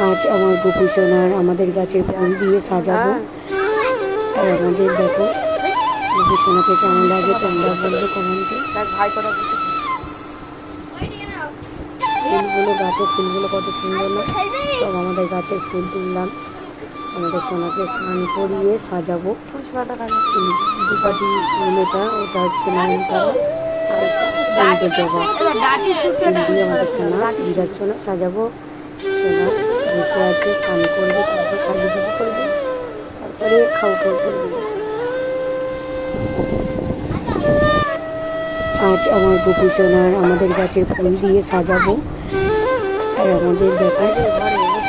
আজ আমার গোপু সোনার আমাদের গাছের ফুল দিয়ে সাজাবো। আর আমাদের দেখো গোপু সোনাকে কেমন লাগে তোমরা বলবে কমেন্টে। ফুলগুলো গাছের ফুলগুলো কত সুন্দর না, সব আমাদের গাছের ফুল তুললাম। আমাদের সোনাকে স্নান করিয়ে সাজাবো। দুপাটি ফুল ওটা হচ্ছে নয়নতারা আর জবা ফুল দিয়ে আমাদের সোনা বিরাজ সোনা সাজাবো। সোনা বসে আছে, স্নান করবে, তারপর সাজুগুজু করবে, তারপরে খাও করবে। আজ আমার গোপু সোনার আমাদের গাছের ফুল দিয়ে সাজাবো। আর আমাদের দেখা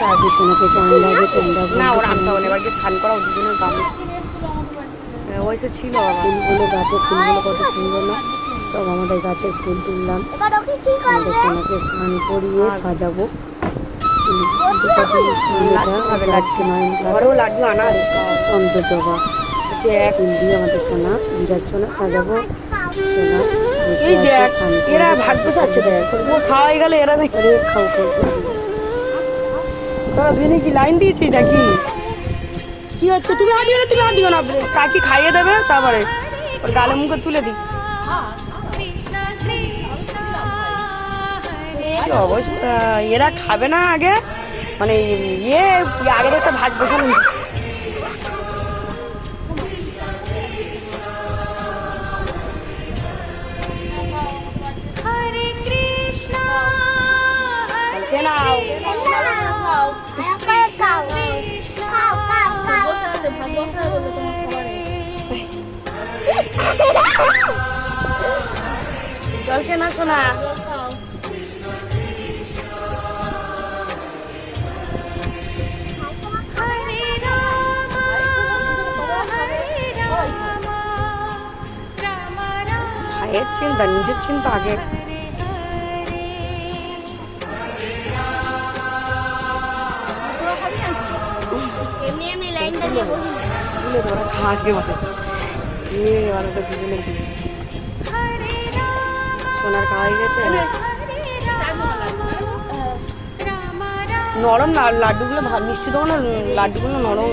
গোপু সোনাকে কেমন লাগে তোমরা স্নান করা দুজনের গাছে ছিল। ফুলগুলো গাছের ফুলগুলো কত সুন্দর না, সব আমাদের গাছের ফুল তুললাম। আমাদের সোনাকে স্নান করিয়ে সাজাবো। চন্দ্র জবা ফুল দিয়ে আমাদের সোনা বিরাজ সোনা সাজাবো। সোনা এরা ভাগ্য চাচ্ছে খাওয়াই গেলে এরা খাও খাও তোরা দুজনে কি লাইন দিয়েছিস নাকি? কি হচ্ছে? তুমি হাত দিও না, তুমি হাত দিও না, কাকি খাইয়ে দেবে তারপরে ওর গালে মুখে তুলে দিই। অবস্থা এরা খাবে না আগে, মানে আগের একটা ভাত বসানো। জল কেনা শোনা ভাইয়ের চিন্তা, নিজের চিন্তা আগে। তুলে ধরা খাওয়াকে বলে তো দুজনে দিয়ে সোনার খাওয়াই গেছে। নরম না লাড্ডুগুলো, মিষ্টি দেবো না, লাড্ডুগুলো নরম।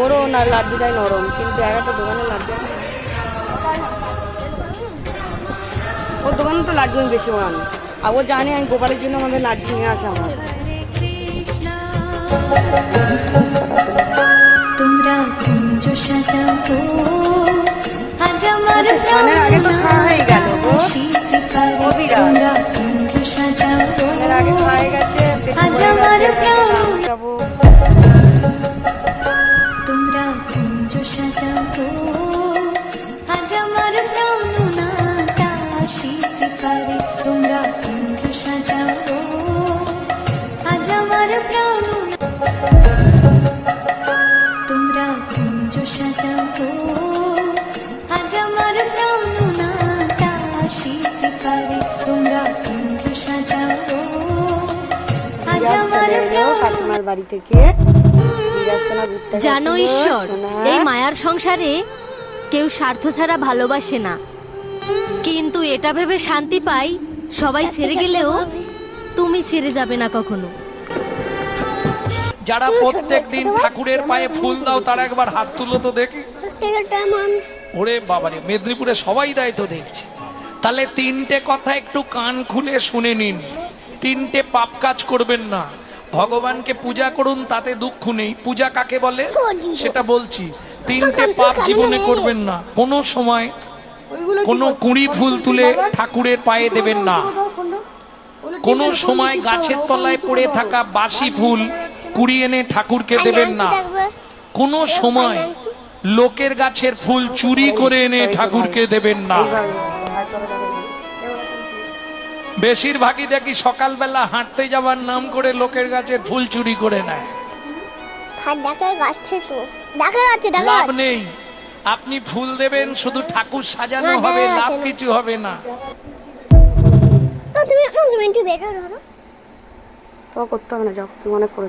ওরও না লাড্ডুটাই নরম, কিন্তু একটা দোকানের লাড্ডু, ওর দোকানে তো লাড্ডু আমি বেশি বানানো। আর ও জানে আমি গোপালের জন্য আমাদের লাড্ডু নিয়ে আসা আমার। আগে তো খাওয়া হয়ে গেল, আগে খাওয়া হয়ে গেছে। যাবো কাকিমার বাড়ি থেকে। জানো ঈশ্বর, এই মায়ার সংসারে কেউ স্বার্থ ছাড়া ভালোবাসে না, কিন্তু এটা ভেবে শান্তি পাই সবাই ছেড়ে গেলেও তুমি ছেড়ে যাবে না কখনো। যারা প্রত্যেকদিন ঠাকুরের পায়ে ফুল দাও তারা একবার হাত তুলো তো দেখি। ওরে বাবারে, মেদিনীপুরে সবাই দেয় তো দেখছি। তাহলে তিনটে কথা একটু কান খুলে শুনে নিন। তিনটে পাপ কাজ করবেন না। ভগবানকে পূজা করুন, তাতে দুঃখ নেই। পূজা কাকে বলে সেটা বলছি। তিনটে পাপ জীবনে করবেন না। কোনো সময় কোনো কুঁড়ি ফুল তুলে ঠাকুরের পায়ে দেবেন না। কোনো সময় গাছের তলায় পড়ে থাকা বাসি ফুল কুড়িয়ে এনে ঠাকুরকে দেবেন না। কোনো সময় লোকের গাছের ফুল চুরি করে এনে ঠাকুরকে দেবেন না। বেশিরভাগই দেখি সকালবেলা হাঁটতে যাবার নাম করে লোকের গাছের ফুল চুরি করে নেয়। লাভ নেই। আপনি ফুল দেবেন, শুধু ঠাকুর সাজানো হবে, লাভ কিছু হবে না। তো করতে হবে না, যাও তুমি অনেক করে।